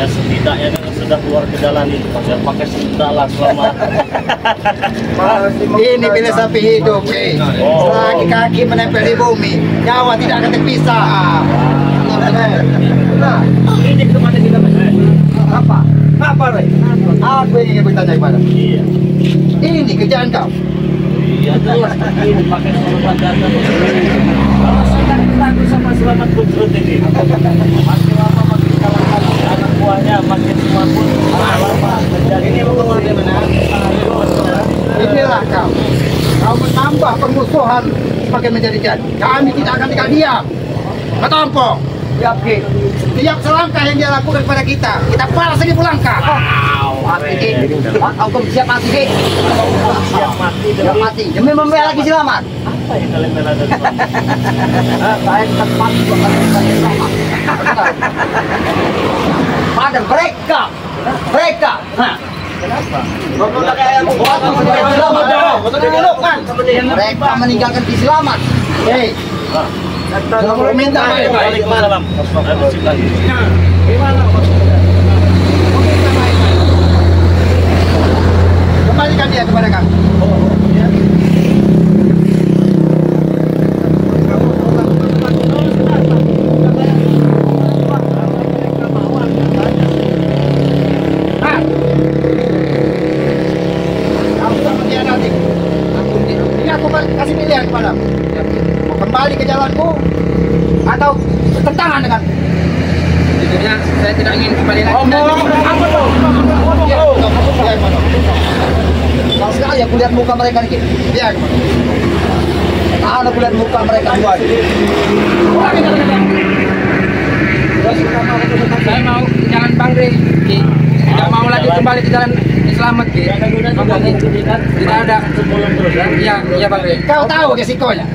Ya setidaknya kan sudah keluar ke jalan itu, ya pakai sendal selama. Ini bila sapi hidup, selagi kaki menempel di bumi, nyawa tidak akan terpisah. Nah, Ini kemana kita masuk? apa? Apa, Roy? Aku yang ingin bertanya kepada. Iya. Ini kerjaan kau. Iya jelas ini pakai sorban data. Kalau sudah takut sama selamat Bujrut ini, makin lama makin kalah anak buahnya makin semua pun lama menjadi ini Inilah kau. Kau menambah permusuhan semakin menjadi jadi. Kami tidak akan tinggal diam. Ketompong. Yakin. Tiap selangkah yang dia lakukan kepada kita balas 1000 langkah. Mati, Dik. Kau siap mati, Dik. Siap mati. Demi membela lagi selamat. Apa yang kalian bela dari Saya tetap mati selamat. Pada mereka. Kenapa? Mereka meninggalkan di selamat. Hei, minta Waalaikumsalam. kembalikan dia kepada kami. Kasih pilihan kepadamu. Mau kembali ke jalanku atau bertentangan dengan. Jujurnya saya tidak ingin kembali lagi. Apa tuh? Kalau sekali aku lihat muka mereka nih. Lihat. Ada aku lihat muka mereka dua. Saya mau jalan Bangre, tidak mau lagi kembali ke jalan selamat, tidak ada. Iya Bangre. Kau tahu resikonya?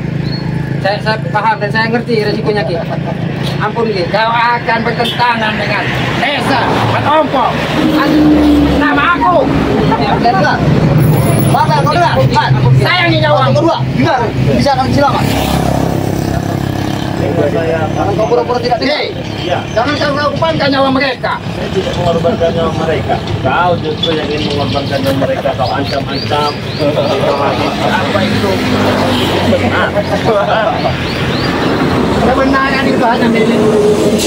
Saya paham dan saya ngerti resikonya, Ki. Ampun, Ki. Kau akan bertentangan dengan desa Ketompong. Nama aku. Dengar. Bakal kau dengar. Sayangi nyawamu. Kedua, dengar. Bisa akan selamat. Jangan kau pura-pura tidak dengar. Iya. Jangan kau korbankan nyawa mereka. Saya tidak mengorbankan nyawa mereka. Kau justru yang ingin mengorbankan nyawa mereka. Kau ancam-ancam. Apa itu? Benar. Kebenaran itu hanya milik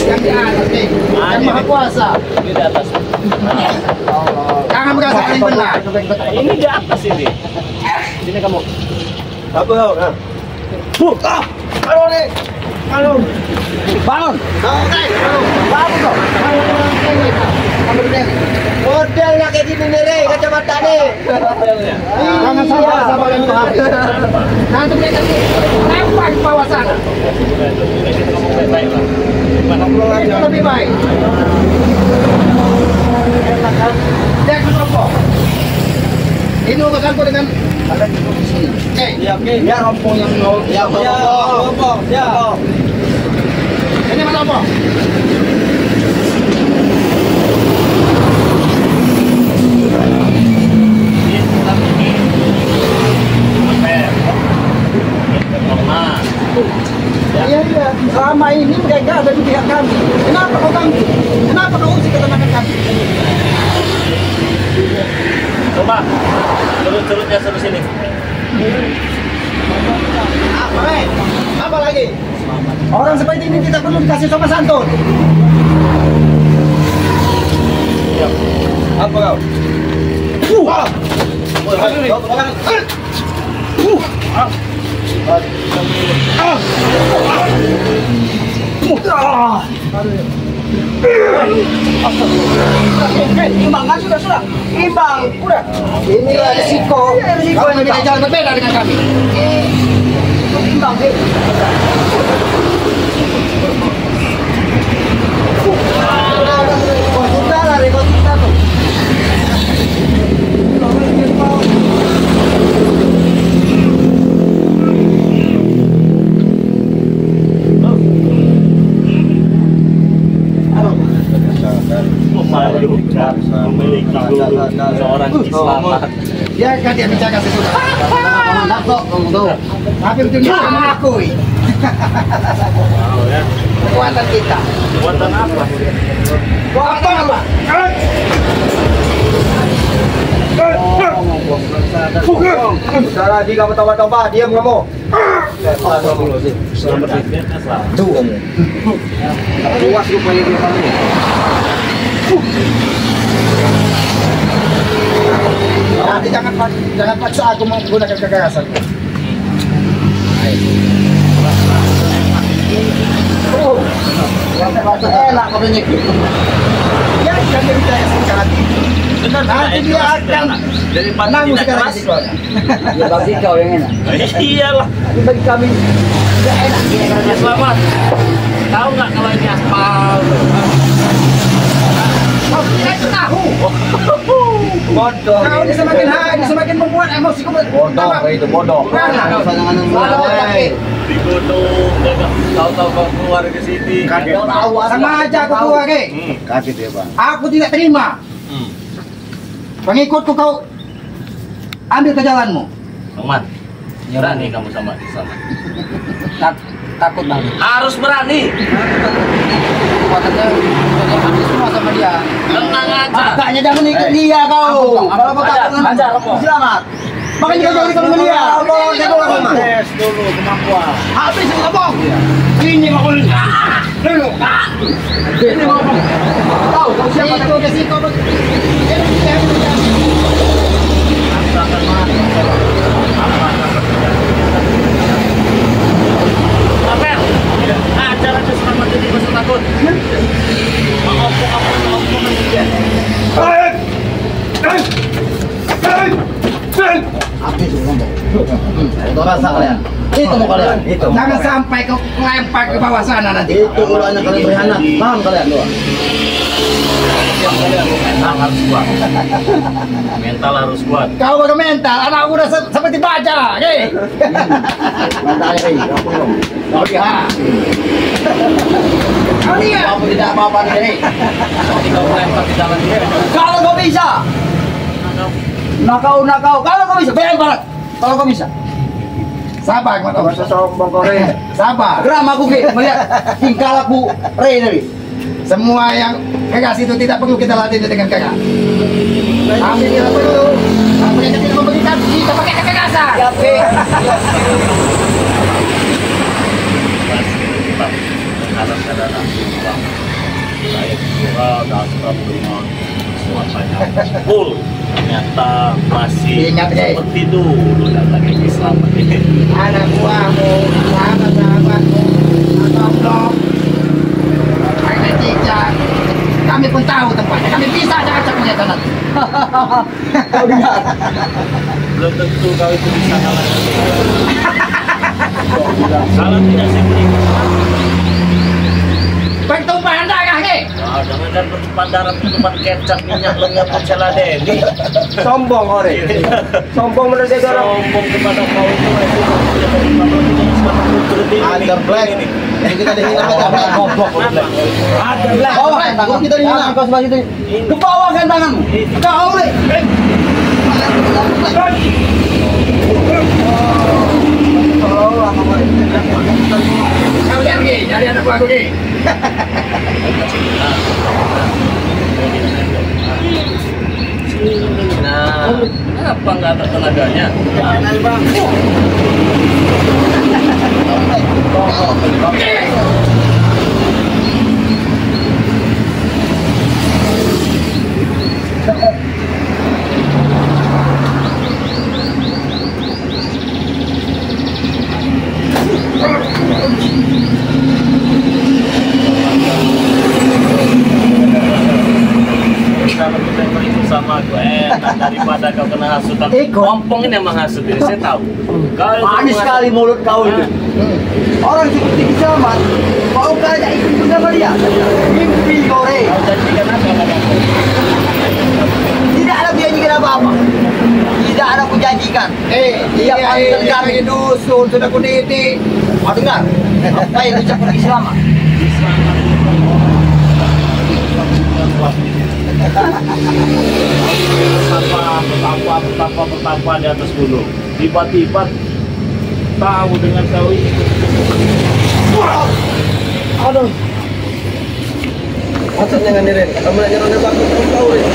yang di atas, yang maha kuasa. Ini di atas. Jangan merasa paling benar. Ini di atas ini. Sini kamu. Apa kau? Halo nih. Halo. Bangun. Bangun dong. Modelnya kayak gini nih, kacamata nih. Jangan sabar yang itu habis. Nanti mereka lempar ke bawah sana. Itu lebih baik. Jangan kelompok. Ini urusanku dengan ada di sini. Biar rompong yang mau. Ya, rompong. Ya. Ini mana rompong? Iya. Selama ini mereka ada di pihak kami. Kenapa kau ganggu? Kenapa kau usik ketenangan kami? Coba, curut-curutnya suruh sini. Apa lagi? Orang seperti ini kita perlu dikasih sopan santun. Apa kau? Imbang kan sudah. Imbang, udah. Inilah risiko. Kau memilih jalan berbeda dengan kami. Imbang sih. Sudah lah, rekod kita tuh. Memiliki seorang Islam. Dia kan dia bicara sesudah. mantap kok kamu tuh. Tapi ujungnya mengakui. Wow ya. Kekuatan kita. Kekuatan apa? Apa? Sudah lagi kamu tobat-tobat, diam kamu. Selamat datang. Selamat. Tuh kamu. Puas rupanya dia kamu. Nanti jangan paksa aku menggunakan kekerasan. Enak katanya gitu. Ya, jangan percaya sekali. Benar, Nanti dia akan daripada nanggung tidak sekarang keras. resikonya. Ya bagi kau yang enak. Iyalah. Tapi bagi kami tidak enak. Ya selamat. Tahu nggak kalau ini aspal? Kau tidak tahu. Bodoh. Kau ini semakin membuat emosiku Bodoh itu bodoh. Mana? Bodoh. Di gunung, tahu-tahu kau keluar ke sini. Kaget. Sama aja aku keluar, Ge. Kaget ya bang. Aku tidak terima. Pengikutku kau ambil ke jalanmu. Roman, berani kamu sama Islam. Takut bang. Harus berani. Kekuatannya udah habis semua sama dia. Tenang aja. Makanya jangan ikut dia kau. Kalau kau takut Ajar, Romo. selamat. Makanya kau jangan ikut dia. Kau jago kamu. Tes dulu kemampuan. Habis itu ngomong. Ini mau dulu. Ini mau tahu kau siapa kau ke situ. Apel, ajar aja selamat jadi masa takut. Maaf dia. Habis ngomong. Itu rasa kalian. Itu mau kalian. Itu. Jangan sampai kau lempar ke bawah sana nanti. Itu ulangnya kalian berkhianat. Paham kalian doa. Mental harus kuat. Mental harus kuat. Kau baru mental, anak udah seperti baja, Ge. Matanya ini. Kau lihat. Kau lihat. Kamu tidak apa-apa nih. Nanti kau lempar di jalan dia. Kalau kau bisa. Nakau. Kalau kau bisa, bayang banget. Kalau kau bisa. Sabar, kau Masa sombong kau Rey. sabar. Geram aku Ki, melihat tingkah laku Rey tadi. Semua yang keras itu tidak perlu kita latih dengan keras. Kami tidak perlu. Kami tidak memberikan kita pakai kekerasan. Ya Ki. Harap saudara saya kira dasar dengan suasana full ternyata masih Ingat, Dek. seperti dulu datang ke Islam ini. Anak buahmu, sahabat-sahabatmu, atau blog, Pak Cicak, kami pun tahu tempatnya. Kami bisa acak-acak punya tanah. Kau dengar. Belum tentu kau itu bisa kalah. Kalau tidak saya berikan. Pertumpahan darah, Ge. Wah, jangan bertumpah darah, tumpahan kecap, minyak, lenyap, pecela deni. Sombong kau Rey. Sombong menurut dia orang. Sombong kepada kau itu, Ada black. Yang kita dihina ada black. Ada black. Bawah kan tangan. Kita dihina. Kau sebelah situ. Ke bawah kan tanganmu. Kau Rey. Kau lihat, Ge. Cari anak buahku, Ge. Nah, kenapa nggak ada tenaganya? Kalau kita itu sama gue enak daripada kau kena hasutan. Kompong ini emang hasut ini, saya tahu. Kau itu Manis sekali mulut kau itu. Orang seperti kiamat. Mau kaya ikut bersama dia. Mimpi kau Rey. Kau janjikan apa padaku? Tidak ada janjikan apa-apa. Tidak ada aku janjikan. Iya, kami dusun, sudah ku didik. Mau dengar? Apa yang ucap pergi selamat? Betapa di atas gunung. Tiba-tiba tahu dengan tahu ini. Aduh. Maksudnya nggak nih, kamu nanya ronde bagus, kamu tahu nih.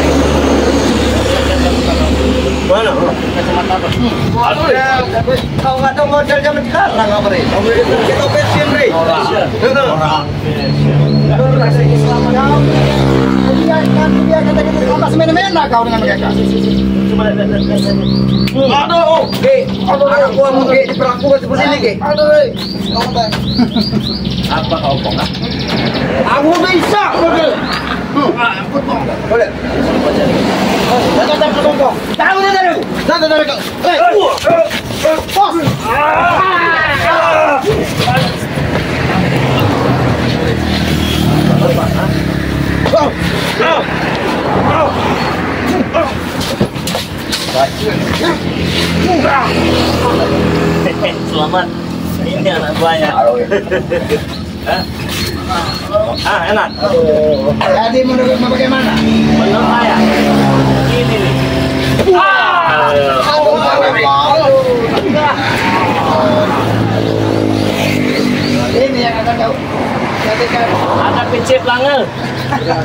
Mana? Kacamata apa? Kau nggak tahu model zaman sekarang apa nih? Kamu kita fashion nih. Orang. Dia kata kita sama semena-mena kau dengan mereka. Aduh, anak gua mau diperlakukan seperti ini, Ki. Aduh, Apa kau kok? Aku bisa, betul. boleh. Datang ke tongkong. Tahu dia dari. Datang dari kau. Bos. Selamat. Ini anak buahnya. Enak. Jadi menurut bagaimana? Menurut saya ini nih. Ini yang akan kau jadikan. Ada pincip langel.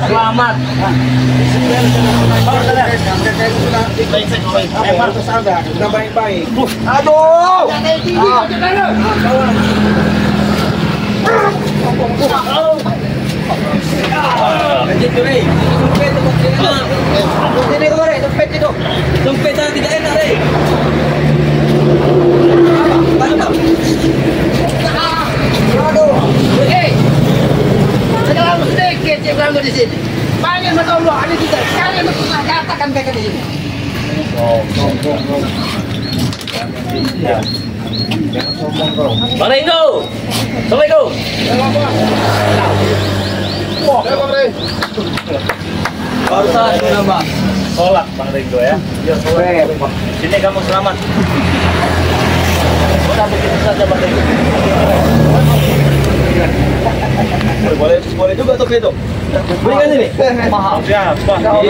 Selamat. Udah baik-baik. Aduh. Dompet tidak enak deh. Aduh. Sekarang sedikit yang kamu di sini. Banyak betul loh, ada kita. Kalian betul katakan mereka di sini. Bang Ringo. Assalamualaikum. Baru saja nambah. Sholat Bang Ringo ya. Sini kamu selamat. Udah begitu saja Bang Ringo. Boleh juga tuh itu. Berikan ini. Mahal siapa? Kamu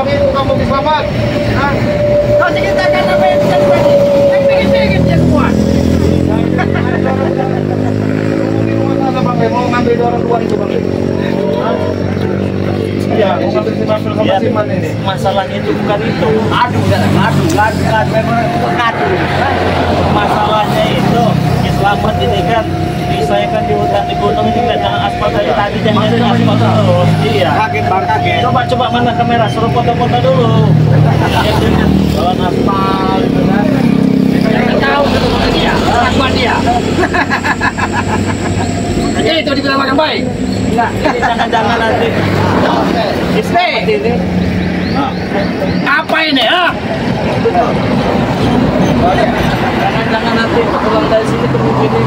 itu kamu selamat. Kau ceritakan apa yang kita buat ini. Yang pengen dia kuat. Di rumah sana Bang, mau ngambil orang luar itu Bang. Iya, mau ngambil si Mansur sama si Man ini. Masalahnya itu bukan itu. Aduh. Masalahnya itu selamat ini kan. Saya kan di hutan di gunung ini kan jangan aspal tadi jangan aspal terus. Iya. Kaget. Coba mana kamera suruh foto-foto dulu. Jalan aspal itu kan. Jangan tahu ketemu dia, kelakuan dia. Jadi itu dibilang makan baik. Enggak, ini jangan-jangan nanti. Ini. Apa ini? Jangan nanti pulang dari sini terus ini.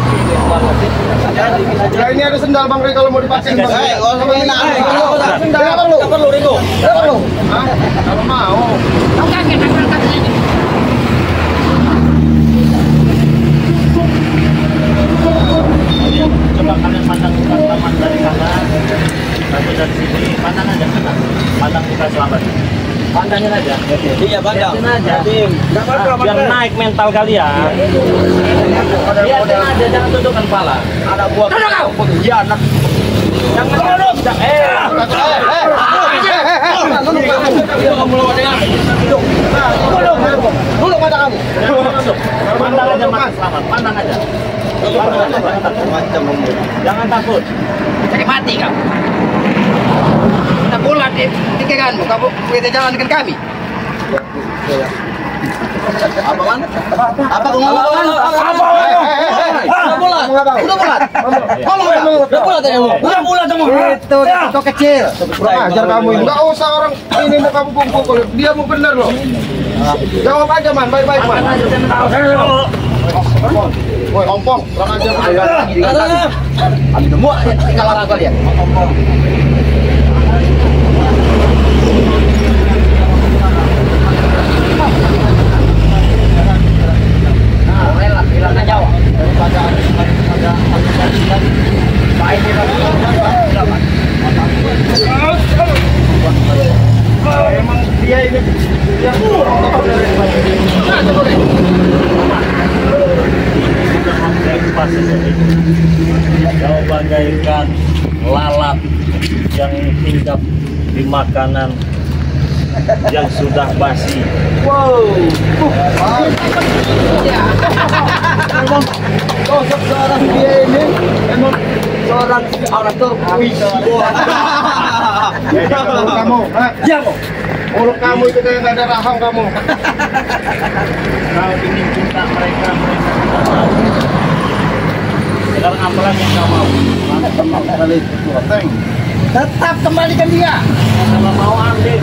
Ya ini ada sendal Bang Ray kalau mau dipakai Bang. Kalau enak. Sendal apa lu? Perlu Ringo. Perlu. Kalau mau. Kau kaget angkat sini. Coba kalian pandang bukan selamat dari sana. Satu dari sini, pandang aja sana. Pandang bukan selamat. Pandangin aja. Iya, pandang. Lihatin aja. Biar naik mental kalian. Lihatin aja, jangan tundukkan kepala. Ada buah. Tunduk kau. Iya, anak. Jangan Dulu mata kamu. Pandang aja mas selamat, pandang aja. Jangan takut. Cari mati kau. Kita pulang di tikanmu. Kamu kita jalan dengan kami. Apa man? Apa kau ngomong man? Udah bulat. Udah bulat ya mu. Udah bulat kamu. Itu kecil. Kurang ajar kamu ini. Enggak usah orang ini mau kamu pukul. Dia mau bener loh. Jawab aja man, baik-baik man. Woi, ompong, kurang ajar. Ambil semua tinggal orang kalian. Rela, hilang nyawa. Emang dia ini yang kau bagaikan lalat yang hinggap di makanan yang sudah basi. Memang sosok seorang dia ini memang seorang orator puisi. jadi mulut kamu, Diam. mulut kamu itu kayak nggak ada rahang kamu. Kau ingin cinta mereka, mereka tidak mau. Sekarang apa lagi yang kau mau? Tetap kembalikan dia. Kalau mau ambil.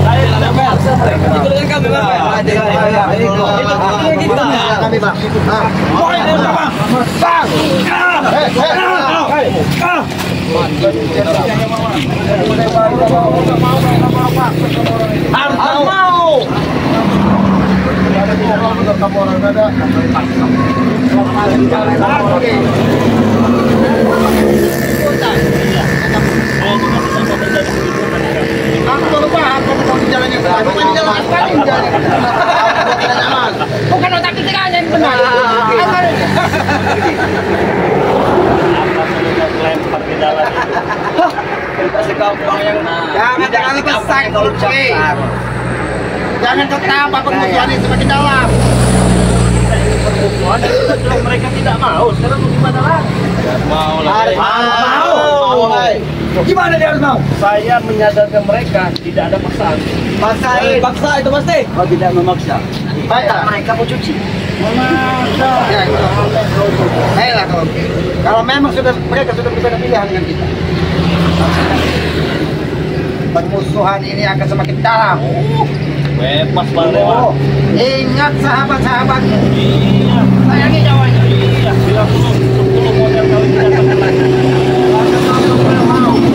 Saya tidak memaksa mereka. Ikutin kami Bapak. Kami bang. Bukan otak kita kan yang benar. Lempar ke jalan itu. Sekampung yang Jangan pesan Oke. Jangan ketawa permusuhan ini semakin dalam. Perempuan kita bilang mereka tidak mau. Sekarang mau gimana lagi? Mau lagi. Mau. Gimana dia harus mau? Saya menyadarkan mereka tidak ada masalah. Paksain. Paksa itu pasti. Oh tidak memaksa. Baiklah. mereka mau cuci. Ya, itu. Baiklah kalau memang mereka sudah berbeda pilihan dengan kita. Permusuhan ini akan semakin dalam. Bebas Bang. Ingat sahabat-sahabatmu. Iya. Sayangi nyawanya. Iya. Bila 10 model kali kita akan lagi.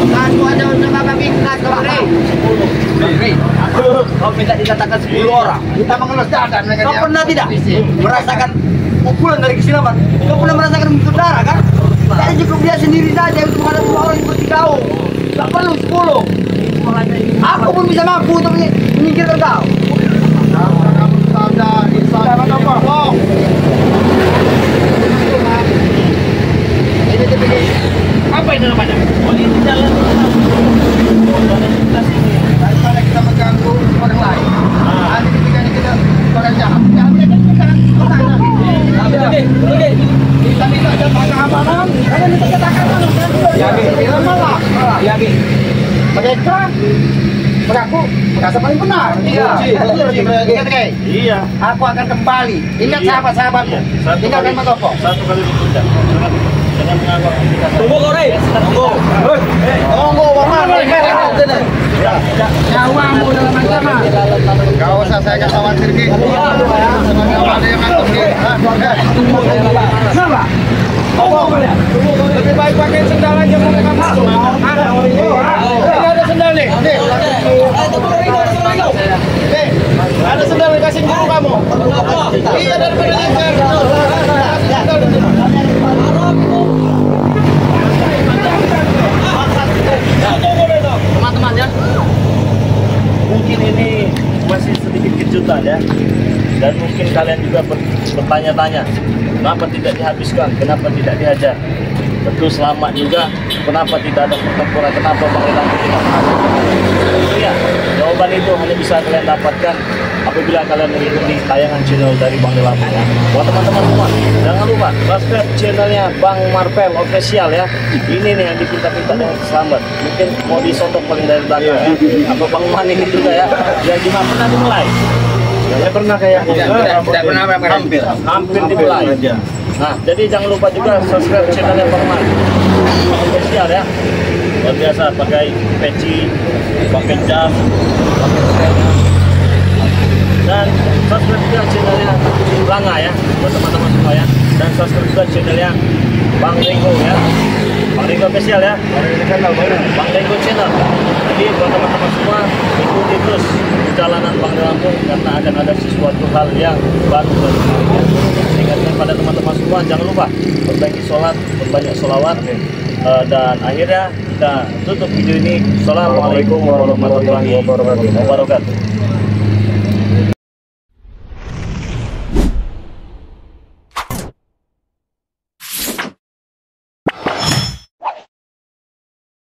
Satu aja udah kakak ikhlas kemarin. 10. Kau minta dikatakan 10 orang. Kita mengelus dada dengan Kau dia. pernah tidak merasakan pukulan dari kesilapan? Kau pernah merasakan saudara kan? Jadi cukup dia sendiri saja untuk menghadapi orang seperti kau. Tak perlu 10. Aku pun bisa mampu untuk menyingkirkan kau. Kamu sadar, sahabat apa? Oh. Ini begini. Apa itu namanya? Oh, ini jalan. Jalan kita sini. Daripada kita mengganggu orang lain. Nanti ketika kita orang jahat, jangan kita jangan kita minta jatah keamanan, karena minta jatah keamanan. Kita malah. Mereka mengaku merasa paling benar. Iya. Ingat guys. Iya. Aku akan kembali. Ingat Iya. sahabat-sahabatmu. Satu Tinggalkan kali- Mas Opo. Satu kali diundang. Jangan menganggap kita. Tunggu kau Rey. Tunggu. Tunggu, Waman. Nyawamu dalam ancaman. Gak usah saya gak khawatir Ki. Ada yang ngatur Ki. Kenapa? Lebih baik pakai sendal aja mulai kamu. Ini ada sendal nih. Nih, ada sendal dikasih guru kamu. Iya daripada lingkar. Teman-teman ya, mungkin ini masih sedikit kejutan ya, dan mungkin kalian juga bertanya-tanya kenapa tidak dihabiskan, kenapa tidak dihajar. Tentu selamat juga, kenapa tidak ada pertempuran, kenapa Bang Rilang tidak masuk. Iya, jawaban itu hanya bisa kalian dapatkan apabila kalian mengikuti tayangan channel dari Bang Rilang ya. Buat teman-teman semua, jangan lupa subscribe channelnya Bang Marvel Official ya. Ini nih yang dipinta-pinta dengan selamat. Mungkin mau disontok paling dari belakang ya. Apa Bang Man ini juga ya, yang cuma pernah dimulai. Saya pernnya kayak Tidak pernah hampir dimulai. Nah, jadi jangan lupa juga subscribe channelnya Bang Man Official ya. Luar biasa, pakai peci, pakai jas, pakai sepeda. Dan subscribe juga channelnya Langa ya, buat teman-teman semua ya. Dan subscribe juga channelnya Bang Ringo ya. Bang Ringo official ya. Bang Ringo channel. Jadi buat teman-teman semua ikuti terus perjalanan Bang Lampung karena akan ada sesuatu hal yang baru dan menarik. Ingatkan pada teman-teman semua jangan lupa perbaiki sholat, berbanyak sholawat. Dan akhirnya kita tutup video ini. Assalamualaikum warahmatullahi wabarakatuh.